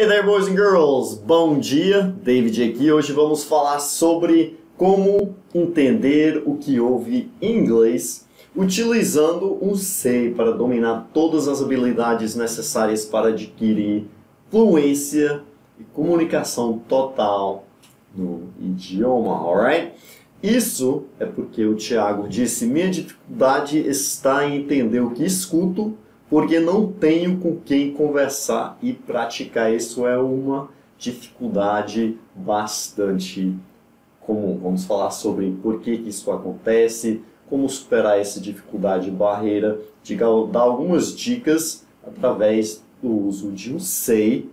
Hey there, boys and girls! Bom dia, David aqui. Hoje vamos falar sobre como entender o que ouve em inglês utilizando um SEI para dominar todas as habilidades necessárias para adquirir fluência e comunicação total no idioma, alright? Isso é porque o Thiago disse: minha dificuldade está em entender o que escuto, porque não tenho com quem conversar e praticar. Isso é uma dificuldade bastante comum. Vamos falar sobre por que isso acontece, como superar essa dificuldade barreira, dar algumas dicas através do uso de um SEI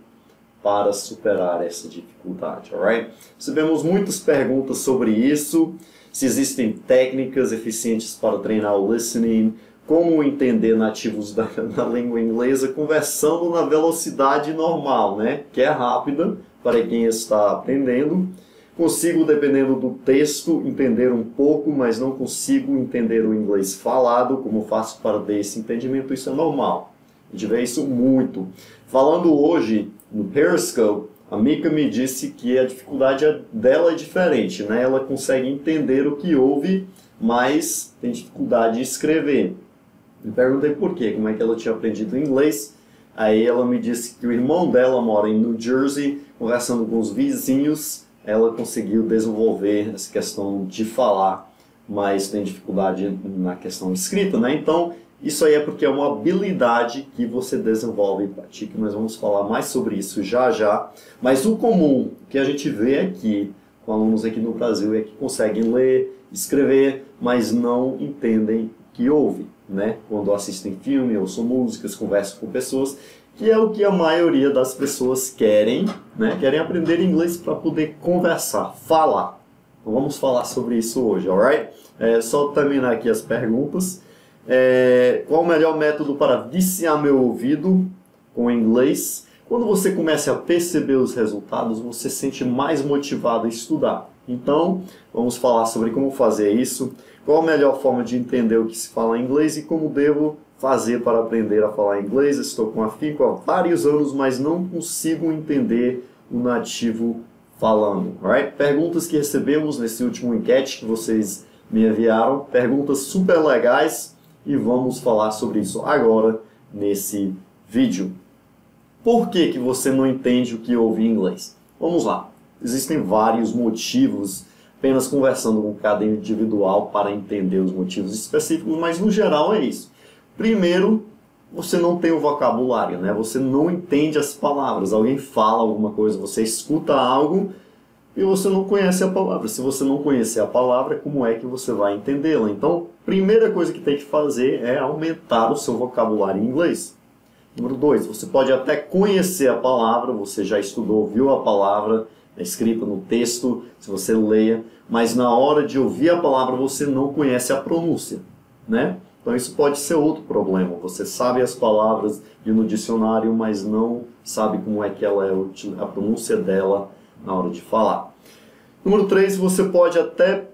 para superar essa dificuldade, alright? Recebemos muitas perguntas sobre isso, se existem técnicas eficientes para treinar o listening, como entender nativos da língua inglesa conversando na velocidade normal, né? Que é rápida para quem está aprendendo. Consigo, dependendo do texto, entender um pouco, mas não consigo entender o inglês falado. Como faço para ter esse entendimento? Isso é normal. A gente vê isso muito. Falando hoje no Periscope, a Mika me disse que a dificuldade dela é diferente, né? Ela consegue entender o que ouve, mas tem dificuldade de escrever. Me perguntei por quê, como é que ela tinha aprendido inglês. Aí ela me disse que o irmão dela mora em New Jersey, conversando com os vizinhos, ela conseguiu desenvolver essa questão de falar, mas tem dificuldade na questão escrita, né? Então, isso aí é porque é uma habilidade que você desenvolve e pratica. Nós vamos falar mais sobre isso já já. Mas o comum que a gente vê aqui, com alunos aqui no Brasil, é que conseguem ler, escrever, mas não entendem o que ouvem, né? Quando assistem filme, ouçam músicas, conversam com pessoas, que é o que a maioria das pessoas querem, né? Querem aprender inglês para poder conversar, falar. Então vamos falar sobre isso hoje, alright? Só terminar aqui as perguntas. Qual o melhor método para viciar meu ouvido com inglês? Quando você começa a perceber os resultados, você se sente mais motivado a estudar. Então, vamos falar sobre como fazer isso, qual a melhor forma de entender o que se fala em inglês e como devo fazer para aprender a falar inglês. Estou com afinco há vários anos, mas não consigo entender o nativo falando. Alright? Perguntas que recebemos nesse último enquete que vocês me enviaram, perguntas super legais. E vamos falar sobre isso agora nesse vídeo. Por que que você não entende o que ouve em inglês? Vamos lá. Existem vários motivos, apenas conversando com cada individual para entender os motivos específicos, mas no geral é isso. Primeiro, você não tem o vocabulário, né? Você não entende as palavras. Alguém fala alguma coisa, você escuta algo e você não conhece a palavra. Se você não conhecer a palavra, como é que você vai entendê-la? Então, primeira coisa que tem que fazer é aumentar o seu vocabulário em inglês. Número 2, você pode até conhecer a palavra, você já estudou, viu a palavra escrita no texto, se você leia, mas na hora de ouvir a palavra você não conhece a pronúncia, né? Então isso pode ser outro problema. Você sabe as palavras no dicionário, mas não sabe como é que ela é a pronúncia dela na hora de falar. Número 3, você pode até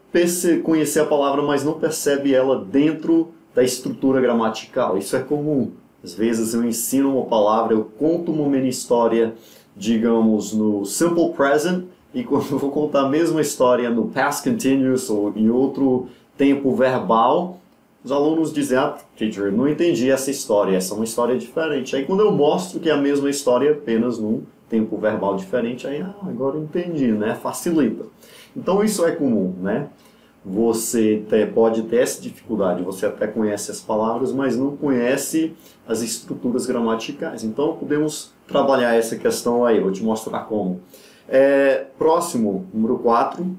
conhecer a palavra, mas não percebe ela dentro da estrutura gramatical. Isso é comum. Às vezes eu ensino uma palavra, eu conto uma mini história, digamos, no Simple Present, e quando eu vou contar a mesma história no Past Continuous ou em outro tempo verbal, os alunos dizem: ah, teacher, não entendi essa história, essa é uma história diferente. Aí quando eu mostro que é a mesma história apenas num tempo verbal diferente, aí agora eu entendi, né? Facilita. Então isso é comum, né? Você pode ter essa dificuldade, você até conhece as palavras, mas não conhece as estruturas gramaticais. Então podemos trabalhar essa questão aí, vou te mostrar como. Próximo, número 4,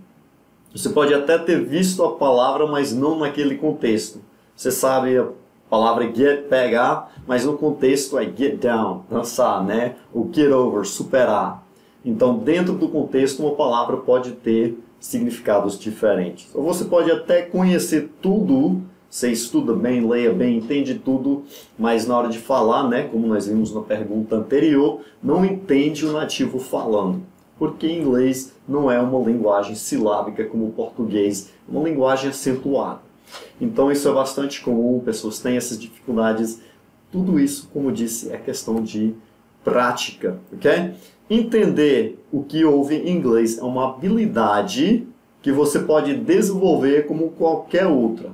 você pode até ter visto a palavra, mas não naquele contexto. Você sabe a palavra get, pegar, mas no contexto é get down, dançar, né? Ou get over, superar. Então, dentro do contexto, uma palavra pode ter significados diferentes. Ou você pode até conhecer tudo, você estuda bem, leia bem, entende tudo, mas na hora de falar, né, como nós vimos na pergunta anterior, não entende o nativo falando. Porque inglês não é uma linguagem silábica como o português, é uma linguagem acentuada. Então isso é bastante comum, pessoas têm essas dificuldades. Tudo isso, como disse, é questão de prática, ok? Entender o que ouve em inglês é uma habilidade que você pode desenvolver como qualquer outra,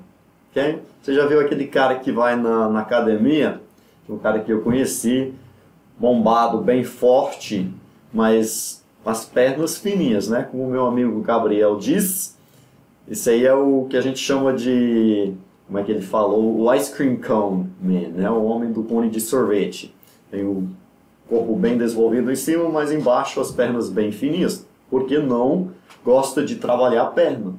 ok? Você já viu aquele cara que vai na academia, um cara que eu conheci, bombado, bem forte, mas as pernas fininhas, né? Como o meu amigo Gabriel diz, esse aí é o que a gente chama de, como é que ele falou, o ice cream cone man, né? O homem do cone de sorvete. Tem o corpo bem desenvolvido em cima, mas embaixo as pernas bem fininhas, porque não gosta de trabalhar a perna.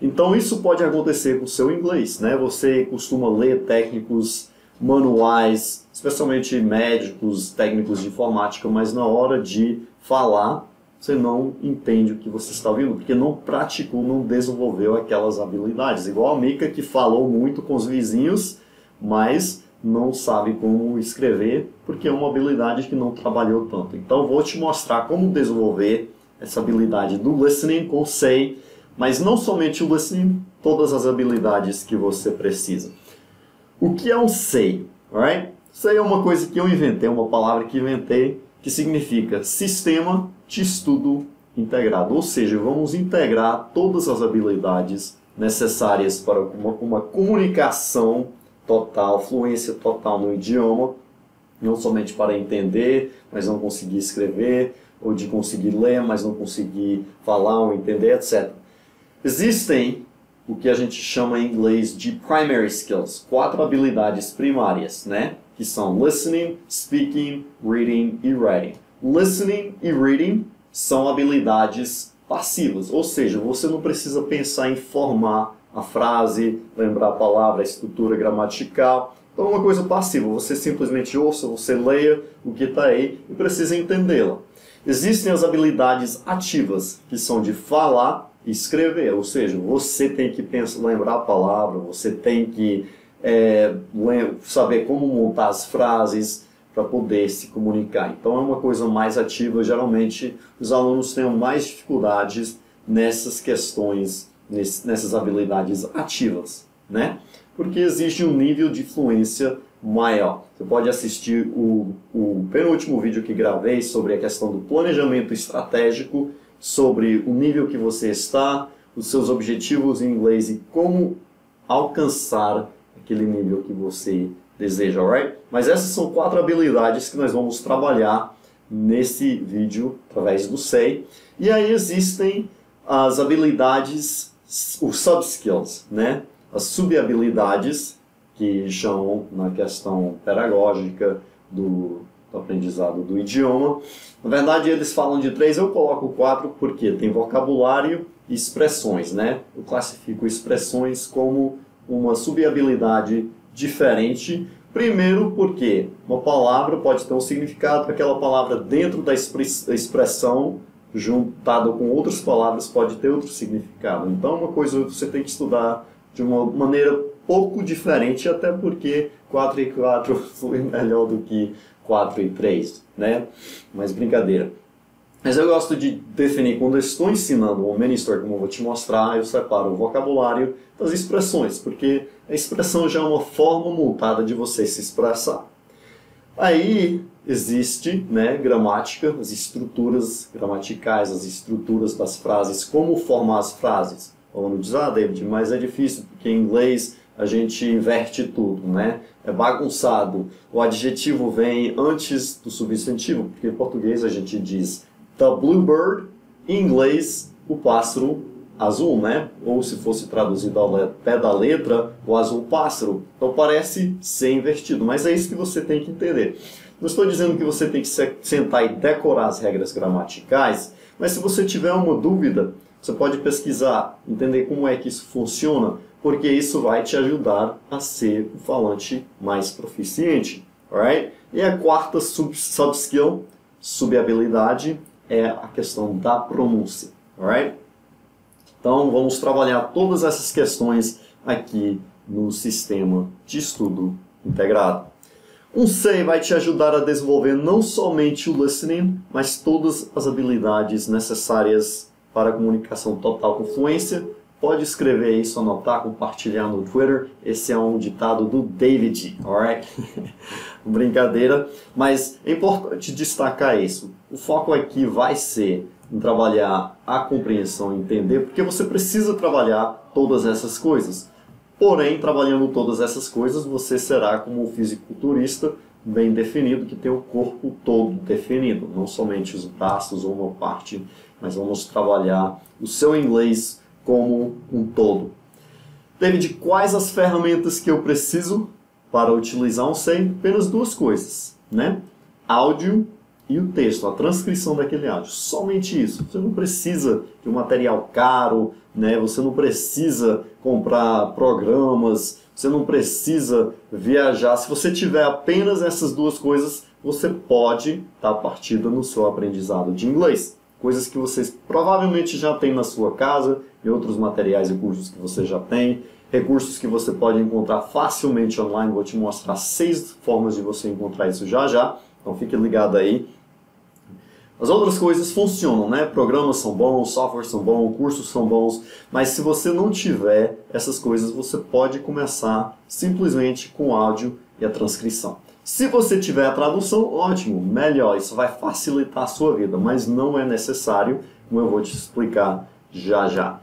Então isso pode acontecer com o seu inglês, né? Você costuma ler técnicos manuais, especialmente médicos, técnicos de informática, mas na hora de falar, você não entende o que você está ouvindo, porque não praticou, não desenvolveu aquelas habilidades. Igual a Mika, que falou muito com os vizinhos, mas não sabe como escrever, porque é uma habilidade que não trabalhou tanto. Então vou te mostrar como desenvolver essa habilidade do listening com say, mas não somente o listening, todas as habilidades que você precisa. O que é um say? Right? Say é uma coisa que eu inventei, uma palavra que inventei, que significa Sistema de Estudo Integrado. Ou seja, vamos integrar todas as habilidades necessárias para uma comunicação total, fluência total no idioma, não somente para entender, mas não conseguir escrever, ou de conseguir ler, mas não conseguir falar ou entender, etc. Existem o que a gente chama em inglês de primary skills, 4 habilidades primárias, né? Que são listening, speaking, reading e writing. Listening e reading são habilidades passivas, ou seja, você não precisa pensar em formar a frase, lembrar a palavra, a estrutura gramatical. Então é uma coisa passiva, você simplesmente ouça, você leia o que está aí e precisa entendê-la. Existem as habilidades ativas, que são de falar e escrever, ou seja, você tem que lembrar a palavra, você tem que saber como montar as frases para poder se comunicar. Então é uma coisa mais ativa, geralmente os alunos têm mais dificuldades nessas questões, nessas habilidades ativas, né? Porque existe um nível de fluência maior. Você pode assistir o penúltimo vídeo que gravei sobre a questão do planejamento estratégico, sobre o nível que você está, os seus objetivos em inglês e como alcançar aquele nível que você deseja, alright? Mas essas são 4 habilidades que nós vamos trabalhar nesse vídeo através do SEI. E aí existem as habilidades, os sub-skills, né? As sub-habilidades que chamam na questão pedagógica do aprendizado do idioma. Na verdade, eles falam de 3, eu coloco 4 porque tem vocabulário e expressões, né? Eu classifico expressões como uma sub-habilidade diferente. Primeiro porque uma palavra pode ter um significado, aquela palavra dentro da expressão juntada com outras palavras pode ter outro significado. Então, uma coisa você tem que estudar de uma maneira pouco diferente, até porque 4 e 4 foi melhor do que 4 e 3, né? Mas brincadeira. Mas eu gosto de definir, quando eu estou ensinando um mini story, como eu vou te mostrar, eu separo o vocabulário das expressões, porque a expressão já é uma forma montada de você se expressar. Aí existe, né, gramática, as estruturas gramaticais, as estruturas das frases, como formar as frases. O aluno diz, David, mas é difícil, porque em inglês a gente inverte tudo, né? É bagunçado. O adjetivo vem antes do substantivo, porque em português a gente diz the bluebird, em inglês o pássaro azul, né? Ou se fosse traduzido ao pé da letra, o azul pássaro. Então parece ser invertido, mas é isso que você tem que entender. Não estou dizendo que você tem que sentar e decorar as regras gramaticais, mas se você tiver uma dúvida, você pode pesquisar, entender como é que isso funciona, porque isso vai te ajudar a ser um falante mais proficiente. Alright? E a quarta sub-skill, sub-habilidade, é a questão da pronúncia. Alright? Então vamos trabalhar todas essas questões aqui no sistema de estudo integrado. Um SEI vai te ajudar a desenvolver não somente o listening, mas todas as habilidades necessárias para a comunicação total com fluência, pode escrever isso, anotar, compartilhar no Twitter. Esse é um ditado do David, alright? Brincadeira, mas é importante destacar isso. O foco aqui vai ser em trabalhar a compreensão e entender, porque você precisa trabalhar todas essas coisas. Porém, trabalhando todas essas coisas, você será como um fisiculturista bem definido, que tem o corpo todo definido, não somente os braços ou uma parte, mas vamos trabalhar o seu inglês como um todo. David, quais as ferramentas que eu preciso para utilizar um SEI? Apenas duas coisas, né? Áudio e o texto, a transcrição daquele áudio. Somente isso. Você não precisa de um material caro, né? Você não precisa comprar programas, você não precisa viajar. Se você tiver apenas essas duas coisas, você pode dar partida no seu aprendizado de inglês. Coisas que vocês provavelmente já têm na sua casa, e outros materiais e cursos que você já tem, recursos que você pode encontrar facilmente online. Vou te mostrar 6 formas de você encontrar isso já já, então fique ligado aí. As outras coisas funcionam, né? Programas são bons, softwares são bons, cursos são bons, mas se você não tiver essas coisas, você pode começar simplesmente com o áudio e a transcrição. Se você tiver a tradução, ótimo, melhor, isso vai facilitar a sua vida, mas não é necessário, como eu vou te explicar já já.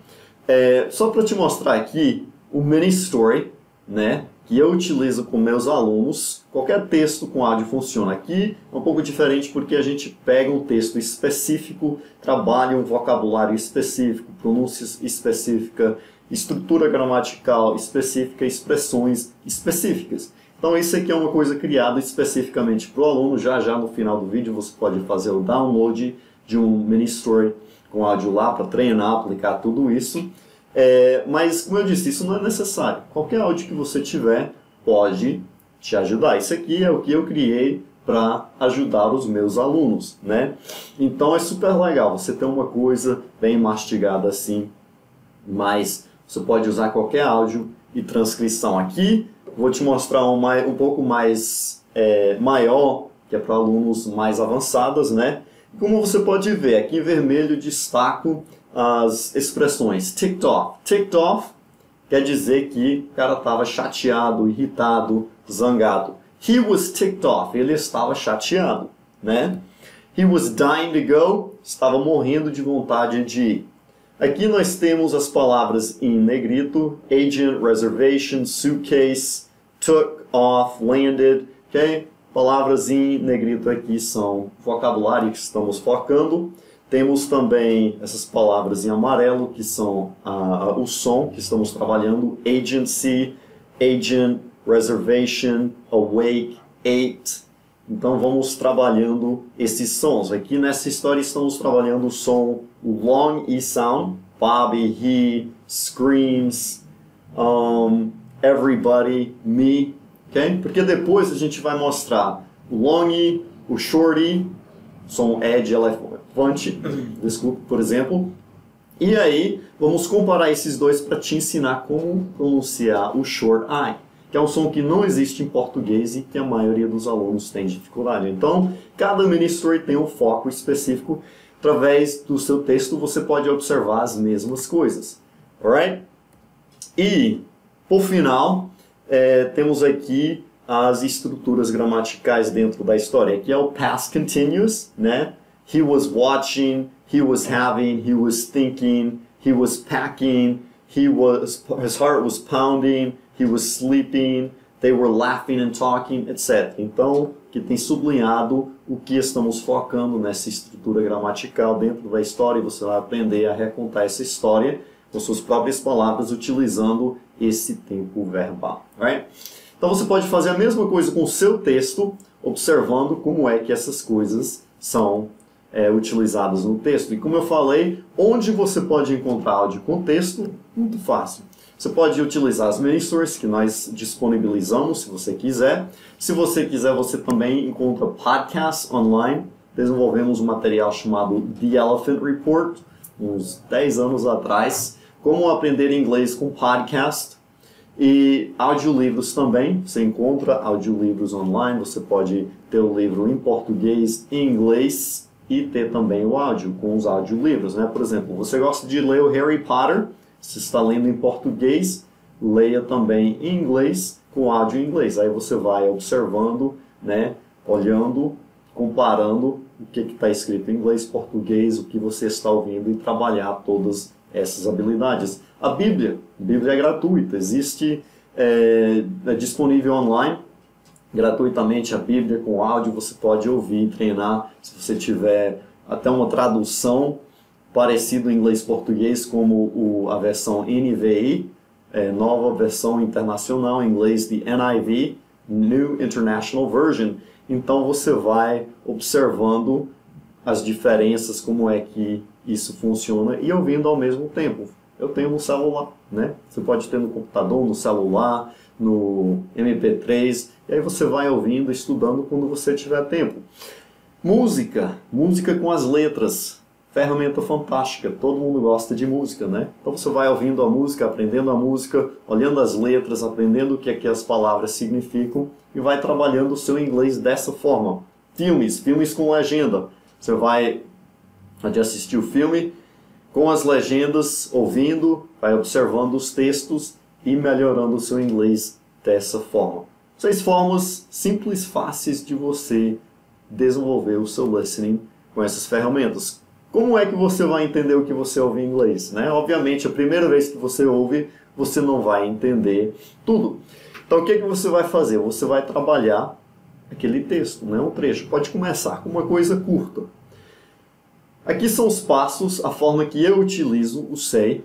Só para te mostrar aqui o mini story, né, que eu utilizo com meus alunos. Qualquer texto com áudio funciona. Aqui é um pouco diferente porque a gente pega um texto específico, trabalha um vocabulário específico, pronúncia específica, estrutura gramatical específica, expressões específicas. Então isso aqui é uma coisa criada especificamente para o aluno. Já já no final do vídeo você pode fazer o download de um mini story com áudio lá para treinar, aplicar tudo isso. Mas, como eu disse, isso não é necessário. Qualquer áudio que você tiver pode te ajudar. Isso aqui é o que eu criei para ajudar os meus alunos, né? Então é super legal você ter uma coisa bem mastigada assim, mas você pode usar qualquer áudio e transcrição. Aqui vou te mostrar um pouco mais maior, que é para alunos mais avançados, né? Como você pode ver, aqui em vermelho destaco as expressões ticked off. Ticked off quer dizer que o cara estava chateado, irritado, zangado. He was ticked off. Ele estava chateado, né? He was dying to go. Estava morrendo de vontade de ir. Aqui nós temos as palavras em negrito: agent, reservation, suitcase, took off, landed, ok? Palavras em negrito aqui são vocabulário que estamos focando. Temos também essas palavras em amarelo, que são o som que estamos trabalhando: agency, agent, reservation, awake, ate. Então vamos trabalhando esses sons. Aqui nessa história estamos trabalhando o som, o long E sound, Bobby, he, screams, everybody, me. Okay? Porque depois a gente vai mostrar o long E, o short E, som E de elefante, desculpe, por exemplo. E aí vamos comparar esses dois para te ensinar como pronunciar o short I, que é um som que não existe em português e que a maioria dos alunos tem dificuldade. Então, cada mini story tem um foco específico. Através do seu texto você pode observar as mesmas coisas. Alright? E, por final, temos aqui as estruturas gramaticais dentro da história. Aqui é o past continuous, né? He was watching, he was having, he was thinking, he was packing, his heart was pounding, he was sleeping, they were laughing and talking, etc. Então, que tem sublinhado o que estamos focando nessa estrutura gramatical dentro da história, e você vai aprender a recontar essa história com suas próprias palavras, utilizando esse tempo verbal. Right? Então você pode fazer a mesma coisa com o seu texto, observando como é que essas coisas são utilizadas no texto. E como eu falei, onde você pode encontrar áudio com texto? Muito fácil. Você pode utilizar as mini stories que nós disponibilizamos, se você quiser. Se você quiser, você também encontra podcasts online. Desenvolvemos um material chamado The Elephant Report, uns 10 anos atrás. Como aprender inglês com podcast. E audiolivros também. Você encontra audiolivros online. Você pode ter o livro em português e inglês e ter também o áudio com os audiolivros, né? Por exemplo, você gosta de ler o Harry Potter? Se está lendo em português, leia também em inglês, com áudio em inglês. Aí você vai observando, né, olhando, comparando o que está escrito em inglês, português, o que você está ouvindo e trabalhar todas essas habilidades. A Bíblia é gratuita, existe, é disponível online, gratuitamente a Bíblia com áudio, você pode ouvir, treinar, se você tiver até uma tradução parecida em inglês-português, como a versão NVI, nova versão internacional, em inglês de NIV, New International Version. Então você vai observando as diferenças, como é que isso funciona, e ouvindo ao mesmo tempo. Eu tenho no celular, né? Você pode ter no computador, no celular, no MP3, e aí você vai ouvindo, estudando quando você tiver tempo. Música com as letras, ferramenta fantástica, todo mundo gosta de música, né? Então você vai ouvindo a música, aprendendo a música, olhando as letras, aprendendo o que é que as palavras significam e vai trabalhando o seu inglês dessa forma. Filmes com legenda, você vai assistir o filme com as legendas, ouvindo, vai observando os textos e melhorando o seu inglês dessa forma. 6 formas simples, fáceis de você desenvolver o seu listening com essas ferramentas. Como é que você vai entender o que você ouve em inglês, né? Obviamente, a primeira vez que você ouve, você não vai entender tudo. Então, o que você vai fazer? Você vai trabalhar aquele texto, né? Um trecho. Pode começar com uma coisa curta. Aqui são os passos, a forma que eu utilizo o SEI.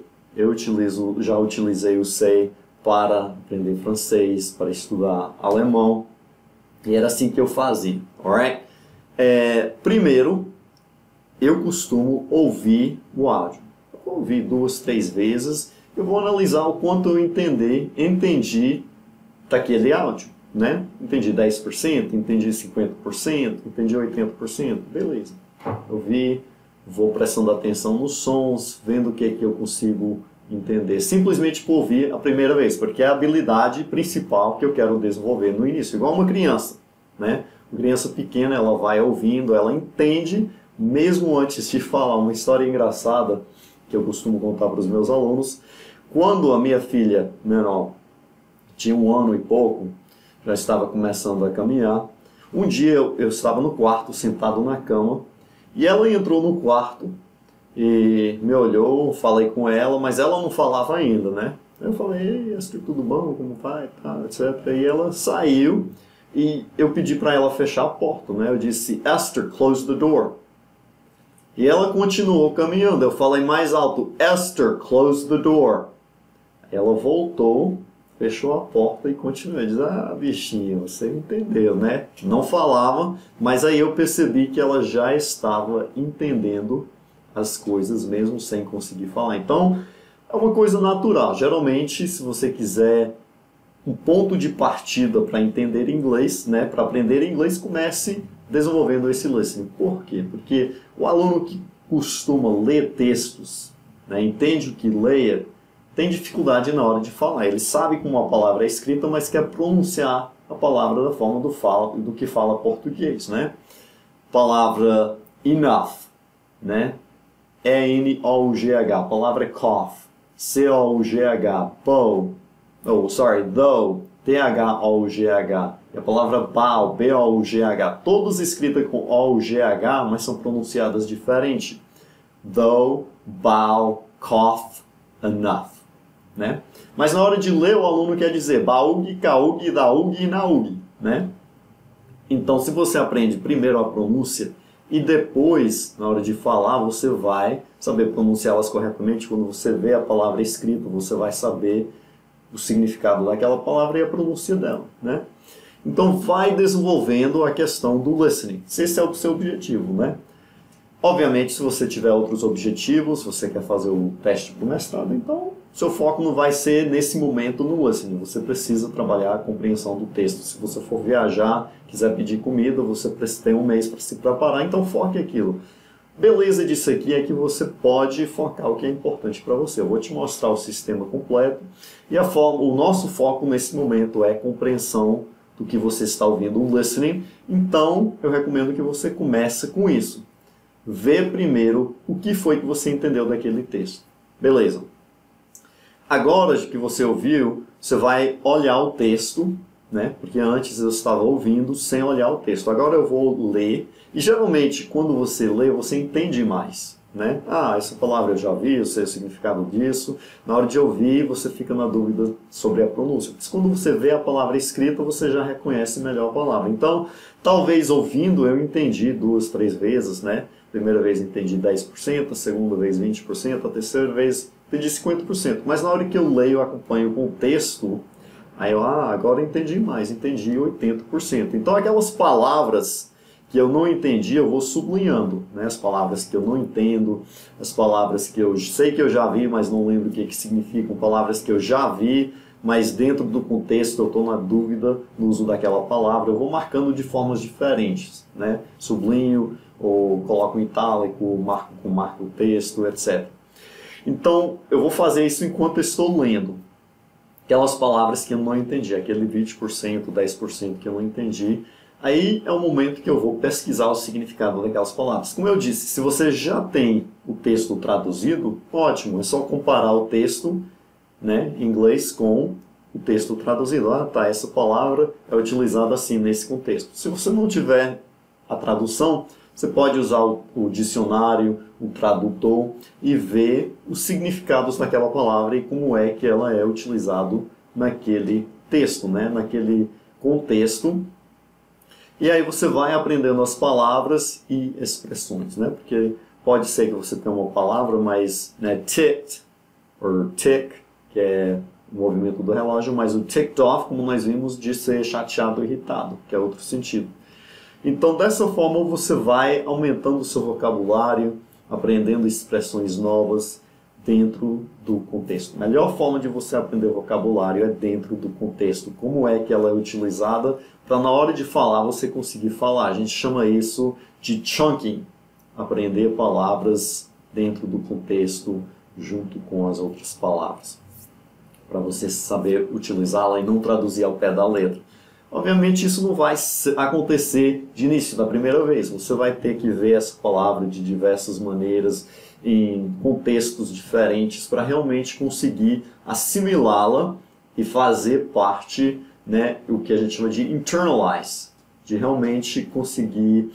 Já utilizei o SEI para aprender francês, para estudar alemão. E era assim que eu fazia, alright? Primeiro, eu costumo ouvir o áudio. Eu vou ouvir 2, 3 vezes, eu vou analisar o quanto eu entendi daquele áudio, né? Entendi 10%, entendi 50%, entendi 80%, beleza. Eu vi, vou prestando atenção nos sons, vendo o que é que eu consigo entender, simplesmente por ouvir a primeira vez, porque é a habilidade principal que eu quero desenvolver no início, igual uma criança, né? Uma criança pequena, ela vai ouvindo, ela entende, mesmo antes de falar. Uma história engraçada que eu costumo contar para os meus alunos: quando a minha filha menor tinha 1 ano e pouco, já estava começando a caminhar, um dia eu estava no quarto, sentado na cama, e ela entrou no quarto e me olhou, falei com ela, mas ela não falava ainda, né? Eu falei: ei, Esther, tudo bom? Como vai? Tá, etc. E ela saiu e eu pedi para ela fechar a porta, né? Eu disse: Esther, close the door. E ela continuou caminhando. Eu falei mais alto: Esther, close the door. Ela voltou, fechou a porta e continuou. Eu disse: ah, bichinha, você entendeu, né? Não falava, mas aí eu percebi que ela já estava entendendo as coisas mesmo sem conseguir falar. Então, é uma coisa natural. Geralmente, se você quiser um ponto de partida para entender inglês, né, para aprender inglês, comece desenvolvendo esse listening. Por quê? Porque o aluno que costuma ler textos, né, entende o que leia, tem dificuldade na hora de falar. Ele sabe como a palavra é escrita, mas quer pronunciar a palavra da forma do que fala português, né? Palavra enough, né? E-N-O-U-G-H. Palavra cough, C-O-U-G-H. Though, T-H-O-U-G-H. E a palavra bow, B-O-U-G-H. Todas escritas com O-U-G-H, mas são pronunciadas diferente. Though, bow, cough, enough. Né? Mas na hora de ler, o aluno quer dizer baug, caug, daug e naug. Né? Então, se você aprende primeiro a pronúncia e depois, na hora de falar, você vai saber pronunciá-las corretamente. Quando você vê a palavra escrita, você vai saber o significado daquela palavra e a pronúncia dela, né? Então vai desenvolvendo a questão do listening. Esse é o seu objetivo, né? Obviamente, se você tiver outros objetivos, se você quer fazer o teste para o mestrado, então seu foco não vai ser nesse momento no listening. Você precisa trabalhar a compreensão do texto. Se você for viajar, quiser pedir comida, você tem 1 mês para se preparar, então foque aquilo. Beleza disso aqui é que você pode focar o que é importante para você. Eu vou te mostrar o sistema completo e o nosso foco nesse momento é compreensão do que você está ouvindo, o listening. Então, eu recomendo que você comece com isso. Vê primeiro o que foi que você entendeu daquele texto. Beleza. Agora que você ouviu, você vai olhar o texto, né? Porque antes eu estava ouvindo sem olhar o texto. Agora eu vou ler, e geralmente quando você lê, você entende mais, né? Ah, essa palavra eu já vi, eu sei o significado disso. Na hora de ouvir, você fica na dúvida sobre a pronúncia. Mas quando você vê a palavra escrita, você já reconhece melhor a palavra. Então, talvez ouvindo eu entendi 2, 3 vezes, né? Primeira vez entendi 10%, a segunda vez 20%, a terceira vez entendi 50%. Mas na hora que eu leio, eu acompanho com o texto, aí eu, agora entendi mais, entendi 80%. Então aquelas palavras que eu não entendi, eu vou sublinhando, né? As palavras que eu não entendo, as palavras que eu sei que eu já vi, mas não lembro o que significam, palavras que eu já vi, mas dentro do contexto eu estou na dúvida no uso daquela palavra, eu vou marcando de formas diferentes, né? Sublinho, ou coloco em itálico, marco com marco texto, etc. Então, eu vou fazer isso enquanto eu estou lendo. Aquelas palavras que eu não entendi, aquele 20%, 10% que eu não entendi, aí é o momento que eu vou pesquisar o significado daquelas palavras. Como eu disse, se você já tem o texto traduzido, ótimo, é só comparar o texto, né, em inglês com o texto traduzido. Ah, tá, essa palavra é utilizada assim nesse contexto. Se você não tiver a tradução, você pode usar o dicionário, o tradutor e ver os significados daquela palavra e como é que ela é utilizada naquele texto, né? Naquele contexto. E aí você vai aprendendo as palavras e expressões, né? Porque pode ser que você tenha uma palavra, mas né, ticked, ou tick, que é o movimento do relógio, mas o ticked off, como nós vimos, de ser chateado ou irritado, que é outro sentido. Então, dessa forma, você vai aumentando o seu vocabulário, aprendendo expressões novas dentro do contexto. A melhor forma de você aprender vocabulário é dentro do contexto. Como é que ela é utilizada para, na hora de falar, você conseguir falar. A gente chama isso de chunking. Aprender palavras dentro do contexto, junto com as outras palavras. Para você saber utilizá-la e não traduzir ao pé da letra. Obviamente isso não vai acontecer de início, da primeira vez. Você vai ter que ver essa palavra de diversas maneiras, em contextos diferentes, para realmente conseguir assimilá-la e fazer parte, né, o que a gente chama de internalize, de realmente conseguir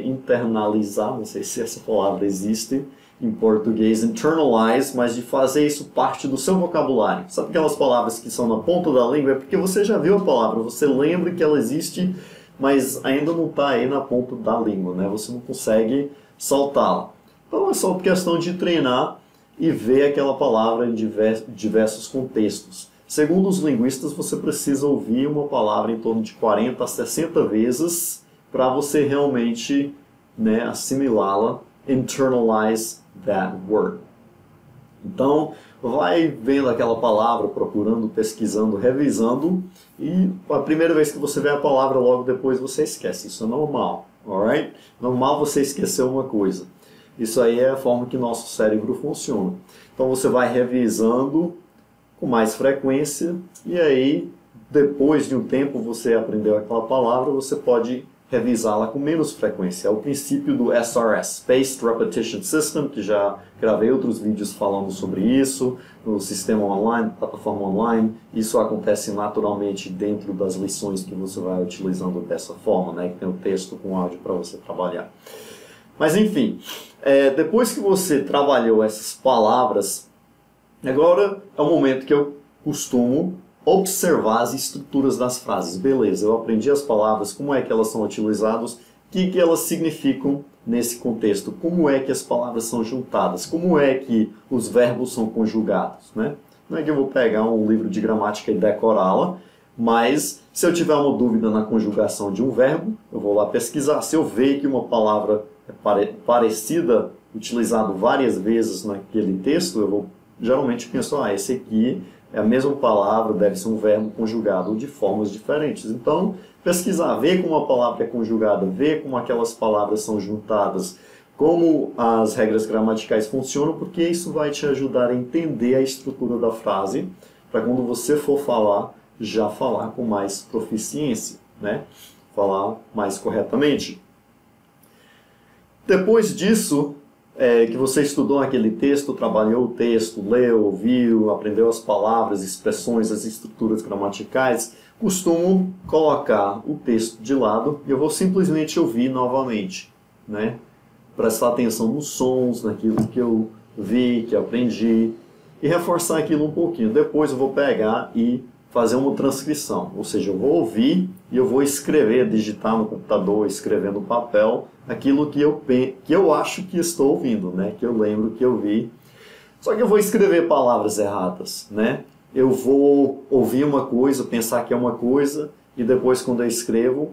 internalizar, não sei se essa palavra existe em português, internalize, mas de fazer isso parte do seu vocabulário. Sabe aquelas palavras que são na ponta da língua? É porque você já viu a palavra, você lembra que ela existe, mas ainda não está aí na ponta da língua, né? Você não consegue soltá-la. Então é só questão de treinar e ver aquela palavra em diversos contextos. Segundo os linguistas, você precisa ouvir uma palavra em torno de 40 a 60 vezes para você realmente, né, assimilá-la, internalize that word. Então, vai vendo aquela palavra, procurando, pesquisando, revisando, e a primeira vez que você vê a palavra, logo depois você esquece. Isso é normal, alright? Normal você esquecer uma coisa. Isso aí é a forma que nosso cérebro funciona. Então você vai revisando com mais frequência, e aí, depois de um tempo você aprendeu aquela palavra, você pode revisá-la com menos frequência. É o princípio do SRS, Spaced Repetition System, que já gravei outros vídeos falando sobre isso, no sistema online, plataforma online. Isso acontece naturalmente dentro das lições que você vai utilizando dessa forma, né? Que tem o texto com áudio para você trabalhar. Mas enfim, depois que você trabalhou essas palavras, agora é o momento que eu costumo observar as estruturas das frases. Beleza, eu aprendi as palavras, como é que elas são utilizadas, o que elas significam nesse contexto, como é que as palavras são juntadas, como é que os verbos são conjugados, né? Não é que eu vou pegar um livro de gramática e decorá-la, mas se eu tiver uma dúvida na conjugação de um verbo, eu vou lá pesquisar. Se eu ver que uma palavra é parecida, utilizado várias vezes naquele texto, eu vou geralmente penso, esse aqui é a mesma palavra, deve ser um verbo conjugado de formas diferentes. Então, pesquisar, ver como a palavra é conjugada, ver como aquelas palavras são juntadas, como as regras gramaticais funcionam, porque isso vai te ajudar a entender a estrutura da frase, para quando você for falar, já falar com mais proficiência, né? Falar mais corretamente. Depois disso, que você estudou aquele texto, trabalhou o texto, leu, ouviu, aprendeu as palavras, expressões, as estruturas gramaticais, costumo colocar o texto de lado e eu vou simplesmente ouvir novamente, né? Prestar atenção nos sons, naquilo que eu vi, que aprendi e reforçar aquilo um pouquinho. Depois eu vou pegar e fazer uma transcrição, ou seja, eu vou ouvir e eu vou escrever, digitar no computador, escrever no papel aquilo que eu acho que estou ouvindo, né? Que eu lembro que eu vi. Só que eu vou escrever palavras erradas, né? Eu vou ouvir uma coisa, pensar que é uma coisa e depois quando eu escrevo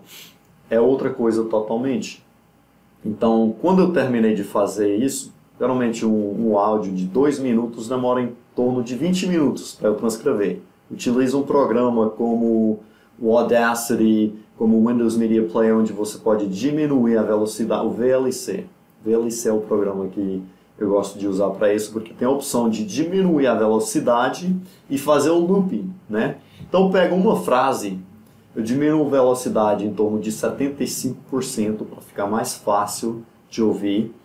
é outra coisa totalmente. Então, quando eu terminei de fazer isso, geralmente um áudio de 2 minutos demora em torno de 20 minutos para eu transcrever. Utilizo um programa como o Audacity, como o Windows Media Player, onde você pode diminuir a velocidade, o VLC. VLC é o programa que eu gosto de usar para isso, porque tem a opção de diminuir a velocidade e fazer o looping, né? Então eu pego uma frase, eu diminuo a velocidade em torno de 75% para ficar mais fácil de ouvir.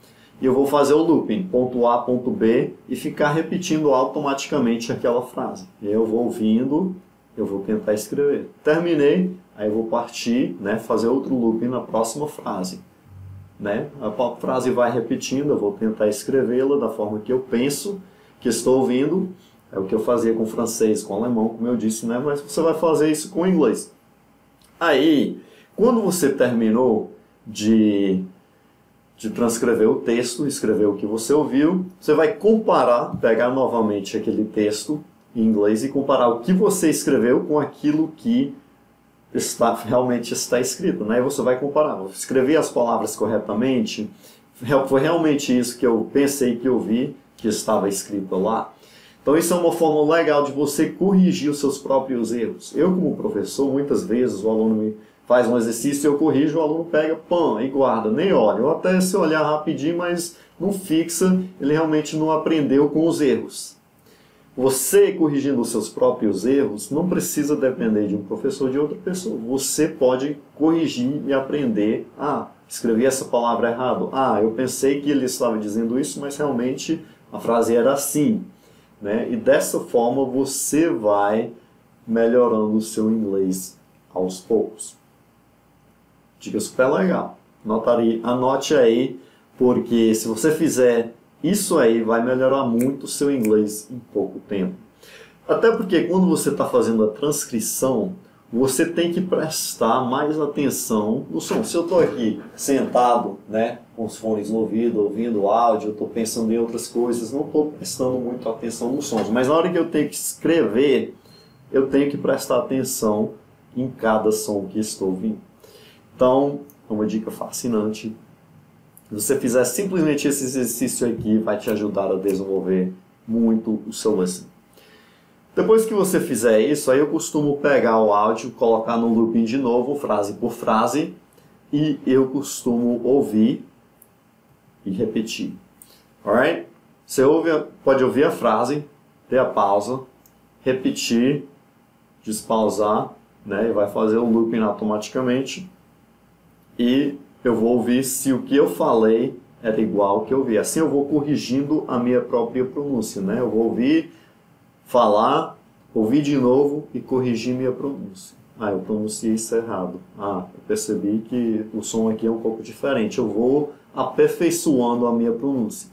E eu vou fazer o looping, ponto A, ponto B, e ficar repetindo automaticamente aquela frase. Eu vou ouvindo, eu vou tentar escrever. Terminei, aí eu vou partir, né, fazer outro looping na próxima frase. Né? A frase vai repetindo, eu vou tentar escrevê-la da forma que eu penso, que estou ouvindo. É o que eu fazia com francês, com alemão, como eu disse, né? Mas você vai fazer isso com inglês. Aí, quando você terminou de transcrever o texto, escrever o que você ouviu, você vai comparar, pegar novamente aquele texto em inglês e comparar o que você escreveu com aquilo que realmente está escrito, né? E você vai comparar, eu escrevi as palavras corretamente, foi realmente isso que eu pensei que eu vi que estava escrito lá. Então isso é uma forma legal de você corrigir os seus próprios erros. Eu, como professor, muitas vezes o aluno me faz um exercício, eu corrijo, o aluno pega, pã, e guarda, nem olha. Ou até se olhar rapidinho, mas não fixa, ele realmente não aprendeu com os erros. Você corrigindo os seus próprios erros não precisa depender de um professor ou de outra pessoa. Você pode corrigir e aprender. Ah, escrevi essa palavra errado. Ah, eu pensei que ele estava dizendo isso, mas realmente a frase era assim. Né? E dessa forma você vai melhorando o seu inglês aos poucos. Dica super legal. Anote aí, porque se você fizer isso aí, vai melhorar muito o seu inglês em pouco tempo. Até porque quando você está fazendo a transcrição, você tem que prestar mais atenção no som. Se eu estou aqui sentado, né, com os fones no ouvido, ouvindo o áudio, eu estou pensando em outras coisas, não estou prestando muito atenção nos sons. Mas na hora que eu tenho que escrever, eu tenho que prestar atenção em cada som que estou ouvindo. Então, é uma dica fascinante. Se você fizer simplesmente esse exercício aqui, vai te ajudar a desenvolver muito o seu listening. Depois que você fizer isso, aí eu costumo pegar o áudio, colocar no looping de novo, frase por frase, e eu costumo ouvir e repetir. Alright? Você pode ouvir a frase, ter a pausa, repetir, despausar, né, e vai fazer o looping automaticamente. E eu vou ouvir se o que eu falei era igual ao que eu ouvi. Assim eu vou corrigindo a minha própria pronúncia, né? Eu vou ouvir, falar, ouvir de novo e corrigir minha pronúncia. Ah, eu pronunciei isso errado. Ah, eu percebi que o som aqui é um pouco diferente. Eu vou aperfeiçoando a minha pronúncia.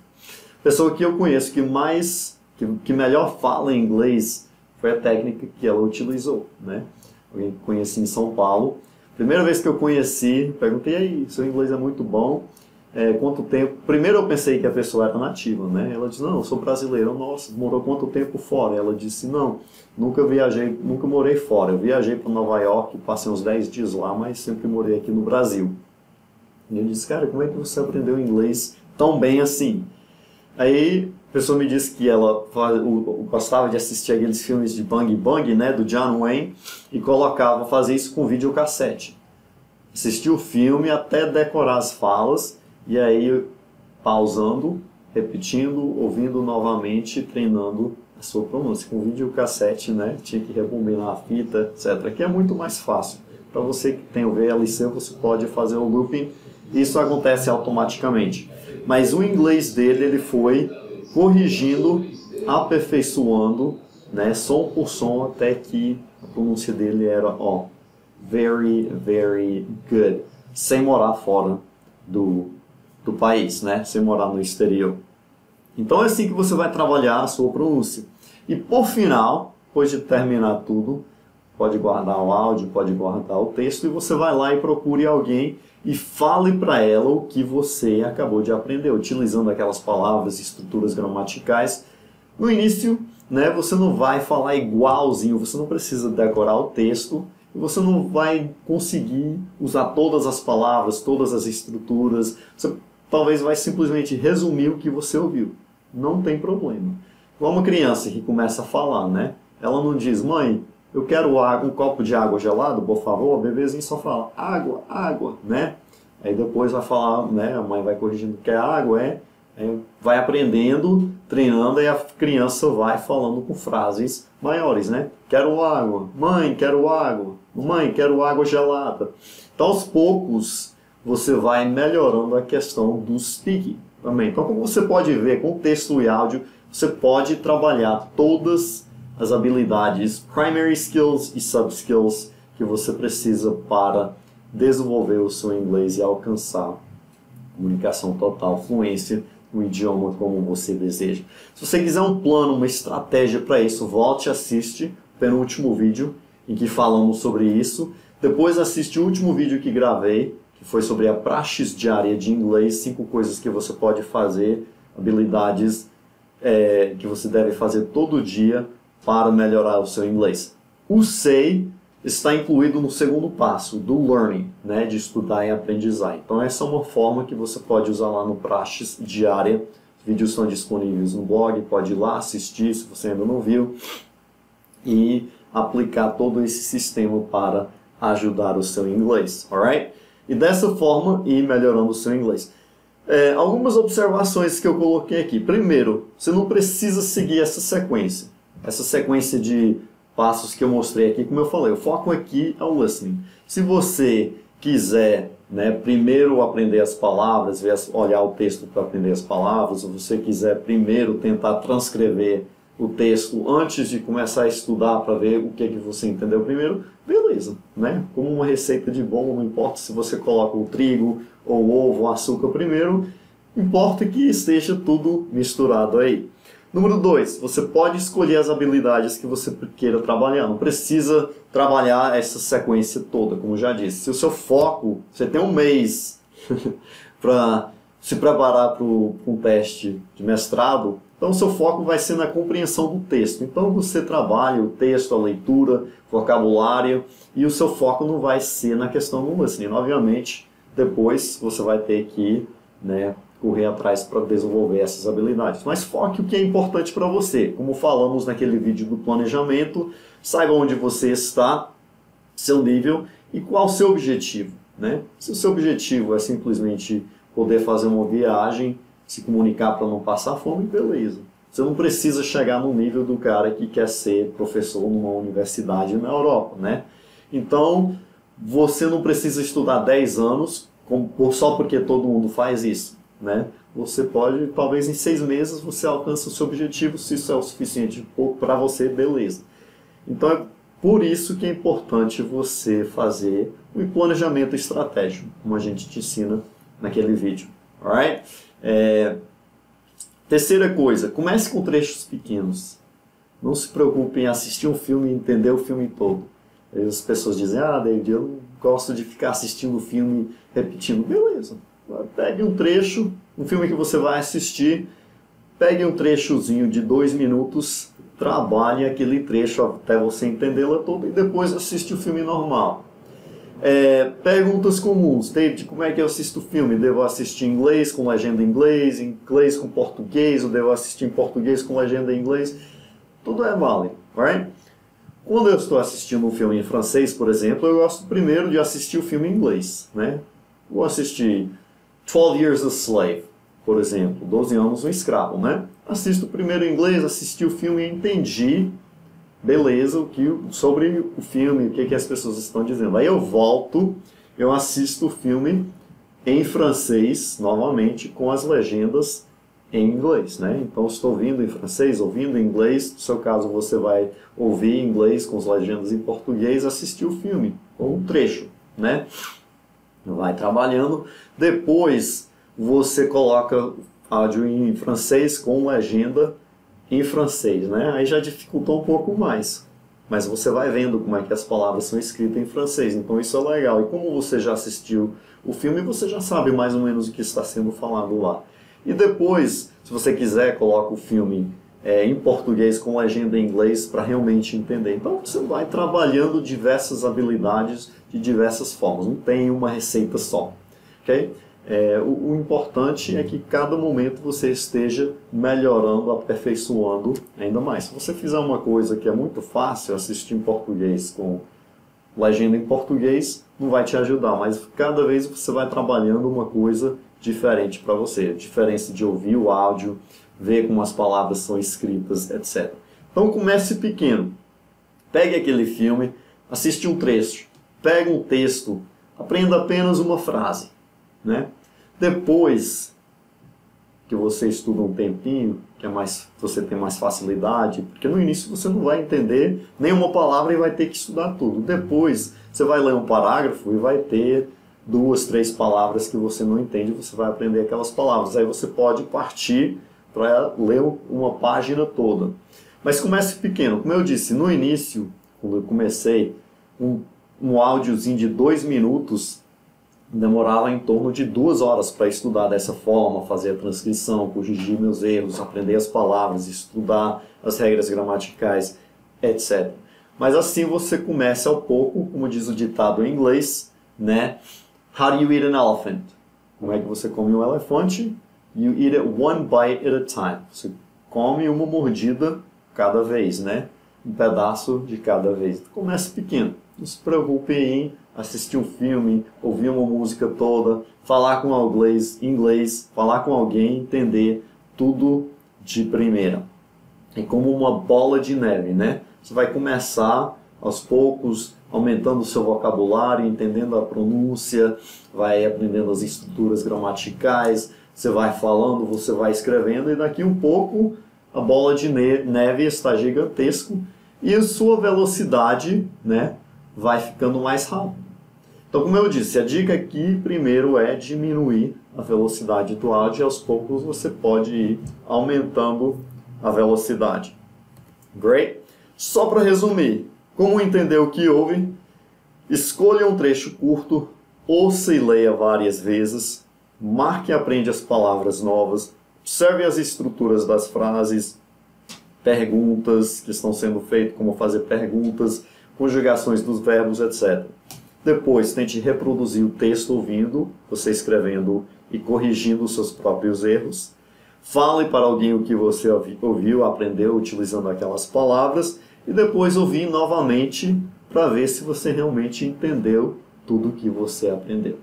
A pessoa que eu conheço que melhor fala em inglês foi a técnica que ela utilizou, né? Alguém que conheci em São Paulo. Primeira vez que eu conheci, perguntei aí, seu inglês é muito bom, quanto tempo? Primeiro eu pensei que a pessoa era nativa, né? Ela disse, não, eu sou brasileira. Nossa, morou quanto tempo fora? Ela disse, não, nunca morei fora. Eu viajei para Nova York, passei uns 10 dias lá, mas sempre morei aqui no Brasil. E eu disse, cara, como é que você aprendeu inglês tão bem assim? Aí a pessoa me disse que ela gostava de assistir aqueles filmes de Bang Bang, né, do John Wayne, e fazia isso com videocassete. Assistia o filme até decorar as falas, e aí pausando, repetindo, ouvindo novamente, treinando a sua pronúncia. Com videocassete, né, tinha que rebobinar a fita, etc. Que é muito mais fácil. Para você que tem o VLC, você pode fazer o looping, isso acontece automaticamente. mas o inglês dele ele foi corrigindo, aperfeiçoando, né, som por som, até que a pronúncia dele era, ó, very, very good, sem morar fora do país, né, sem morar no exterior. Então é assim que você vai trabalhar a sua pronúncia. E por final, depois de terminar tudo, pode guardar o áudio, pode guardar o texto, e você vai lá e procure alguém e fale para ela o que você acabou de aprender, utilizando aquelas palavras e estruturas gramaticais. No início, né, você não vai falar igualzinho, você não precisa decorar o texto, e você não vai conseguir usar todas as palavras, todas as estruturas. Você talvez vai simplesmente resumir o que você ouviu. Não tem problema. Igual uma criança que começa a falar, né? Ela não diz, mãe, eu quero um copo de água gelado, por favor. O bebezinho só fala, água, água, né? Aí depois vai falar, né? A mãe vai corrigindo que é água, vai aprendendo, treinando, e a criança vai falando com frases maiores, né? Quero água, mãe, quero água, mãe, quero água gelada. Então, aos poucos, você vai melhorando a questão do speaking também. Então, como você pode ver com texto e áudio, você pode trabalhar todas as habilidades, primary skills e sub skills que você precisa para desenvolver o seu inglês e alcançar comunicação total, fluência no idioma como você deseja. Se você quiser um plano, uma estratégia para isso, volte e assiste o penúltimo vídeo em que falamos sobre isso. Depois assiste o último vídeo que gravei, que foi sobre a praxis diária de inglês, 5 coisas que você pode fazer, habilidades que você deve fazer todo dia para melhorar o seu inglês. O SEI está incluído no segundo passo, do learning, né, de estudar e aprendizar. Então essa é uma forma que você pode usar lá no Praxis Diária. Os vídeos estão disponíveis no blog, pode ir lá assistir se você ainda não viu. E aplicar todo esse sistema para ajudar o seu inglês, alright? E dessa forma ir melhorando o seu inglês. Algumas observações que eu coloquei aqui. Primeiro, você não precisa seguir essa sequência de passos que eu mostrei aqui. Como eu falei, o foco aqui é o listening. Se você quiser, né, primeiro aprender as palavras, olhar o texto para aprender as palavras, ou você quiser primeiro tentar transcrever o texto antes de começar a estudar para ver o que você entendeu primeiro, beleza, né? Como uma receita de bolo, não importa se você coloca o trigo, ou o ovo, o açúcar primeiro, importa que esteja tudo misturado aí. Número 2, você pode escolher as habilidades que você queira trabalhar, não precisa trabalhar essa sequência toda, como eu já disse. Se o seu foco, você tem um mês para se preparar para um teste de mestrado, então o seu foco vai ser na compreensão do texto. Então você trabalha o texto, a leitura, vocabulário, e o seu foco não vai ser na questão do listening. Obviamente, depois você vai ter que, né, correr atrás para desenvolver essas habilidades. Mas foque o que é importante para você. Como falamos naquele vídeo do planejamento, saiba onde você está, seu nível e qual o seu objetivo, né? Se o seu objetivo é simplesmente poder fazer uma viagem, se comunicar para não passar fome, beleza. Você não precisa chegar no nível do cara que quer ser professor numa universidade na Europa, né? Então, você não precisa estudar 10 anos só porque todo mundo faz isso, né? Você pode, talvez em 6 meses, você alcança o seu objetivo. Se isso é o suficiente para você, beleza. Então, é por isso que é importante você fazer um planejamento estratégico, como a gente te ensina naquele vídeo. Alright? Terceira coisa, comece com trechos pequenos. Não se preocupe em assistir um filme e entender o filme todo. Aí as pessoas dizem, David, eu não gosto de ficar assistindo o filme repetindo. Beleza, pegue um trecho, um filme que você vai assistir, pegue um trechozinho de 2 minutos, trabalhe aquele trecho até você entendê-la toda e depois assiste o filme normal. Perguntas comuns. David, como é que eu assisto o filme? Devo assistir em inglês com legenda em inglês com português, ou devo assistir em português com legenda em inglês? Tudo é válido, right? Quando eu estou assistindo um filme em francês, por exemplo, eu gosto primeiro de assistir o filme em inglês, né? Vou assistir 12 Years a Slave, por exemplo, 12 anos um escravo, né? Assisto primeiro em inglês, assisti o filme e entendi, beleza, sobre o filme, o que as pessoas estão dizendo. Aí eu volto, eu assisto o filme em francês, novamente, com as legendas em inglês, né? Então, estou ouvindo em francês, ouvindo em inglês. No seu caso, você vai ouvir em inglês com as legendas em português, assistir o filme, ou um trecho, né? Vai trabalhando. Depois, você coloca áudio em francês com legenda em francês, né? Aí já dificultou um pouco mais. Mas você vai vendo como é que as palavras são escritas em francês. Então, isso é legal. E como você já assistiu o filme, você já sabe mais ou menos o que está sendo falado lá. E depois, se você quiser, coloca o filme em português com legenda em inglês para realmente entender. Então você vai trabalhando diversas habilidades de diversas formas. Não tem uma receita só. Okay? O importante é que cada momento você esteja melhorando, aperfeiçoando ainda mais. Se você fizer uma coisa que é muito fácil, assistir em português com legenda em português, não vai te ajudar, mas cada vez você vai trabalhando uma coisa diferente para você. A diferença de ouvir o áudio, ver como as palavras são escritas, etc. Então comece pequeno. Pegue aquele filme, assiste um trecho, pega um texto, aprenda apenas uma frase, né? Depois que você estuda um tempinho, que você tem mais facilidade, porque no início você não vai entender nenhuma palavra e vai ter que estudar tudo. Depois você vai ler um parágrafo e vai ter 2, 3 palavras que você não entende, você vai aprender aquelas palavras. Aí você pode partir para ler uma página toda. Mas comece pequeno. Como eu disse, no início, quando eu comecei, um áudiozinho de 2 minutos demorava em torno de 2 horas para estudar dessa forma, fazer a transcrição, corrigir meus erros, aprender as palavras, estudar as regras gramaticais, etc. Mas assim você começa ao pouco, como diz o ditado em inglês, né? How do you eat an elephant? Como é que você come um elefante? You eat it one bite at a time. Você come uma mordida cada vez, né? Um pedaço de cada vez. Comece pequeno. Não se preocupe em assistir um filme, ouvir uma música toda, falar com alguém em inglês, falar com alguém, entender tudo de primeira. É como uma bola de neve, né? Você vai começar aos poucos, aumentando o seu vocabulário, entendendo a pronúncia, vai aprendendo as estruturas gramaticais, você vai falando, você vai escrevendo, e daqui um pouco a bola de neve está gigantesco e a sua velocidade, né, vai ficando mais rápido. Então, como eu disse, a dica aqui primeiro é diminuir a velocidade do áudio e aos poucos você pode ir aumentando a velocidade. Great? Só para resumir, como entender o que houve? Escolha um trecho curto, ouça e leia várias vezes, marque e aprende as palavras novas, observe as estruturas das frases, perguntas que estão sendo feitas, como fazer perguntas, conjugações dos verbos, etc. Depois, tente reproduzir o texto ouvindo, você escrevendo e corrigindo os seus próprios erros. Fale para alguém o que você ouviu, aprendeu utilizando aquelas palavras. E depois ouvir novamente para ver se você realmente entendeu tudo o que você aprendeu.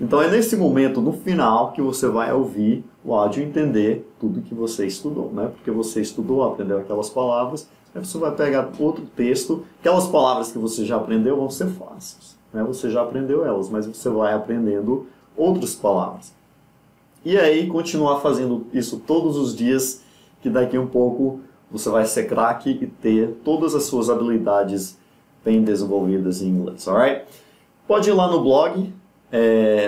Então é nesse momento, no final, que você vai ouvir o áudio e entender tudo que você estudou, né? Porque você estudou, aprendeu aquelas palavras, aí você vai pegar outro texto, aquelas palavras que você já aprendeu vão ser fáceis, né? Você já aprendeu elas, mas você vai aprendendo outras palavras. E aí continuar fazendo isso todos os dias, que daqui um pouco você vai ser craque e ter todas as suas habilidades bem desenvolvidas em inglês, alright? Pode ir lá no blog,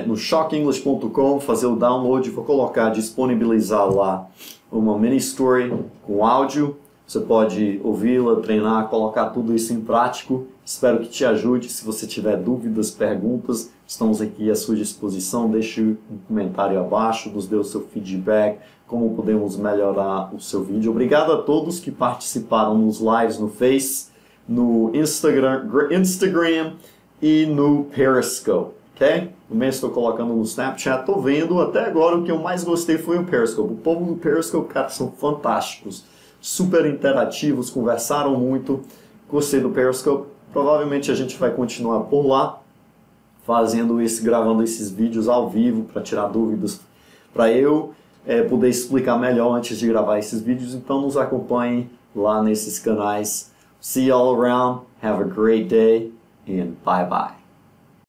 no shockenglish.com, fazer o download, vou colocar, disponibilizar lá uma mini story com áudio. Você pode ouvi-la, treinar, colocar tudo isso em prático. Espero que te ajude. Se você tiver dúvidas, perguntas, estamos aqui à sua disposição. Deixe um comentário abaixo, nos dê o seu feedback, como podemos melhorar o seu vídeo. Obrigado a todos que participaram nos lives no Face, no Instagram e no Periscope, ok? Também estou colocando no Snapchat, estou vendo. Até agora o que eu mais gostei foi o Periscope. O povo do Periscope, cara, são fantásticos, super interativos, conversaram muito. Gostei do Periscope. Provavelmente a gente vai continuar por lá, gravando esses vídeos ao vivo para tirar dúvidas, para eu poder explicar melhor antes de gravar esses vídeos. Então nos acompanhem lá nesses canais. See you all around. Have a great day and bye bye.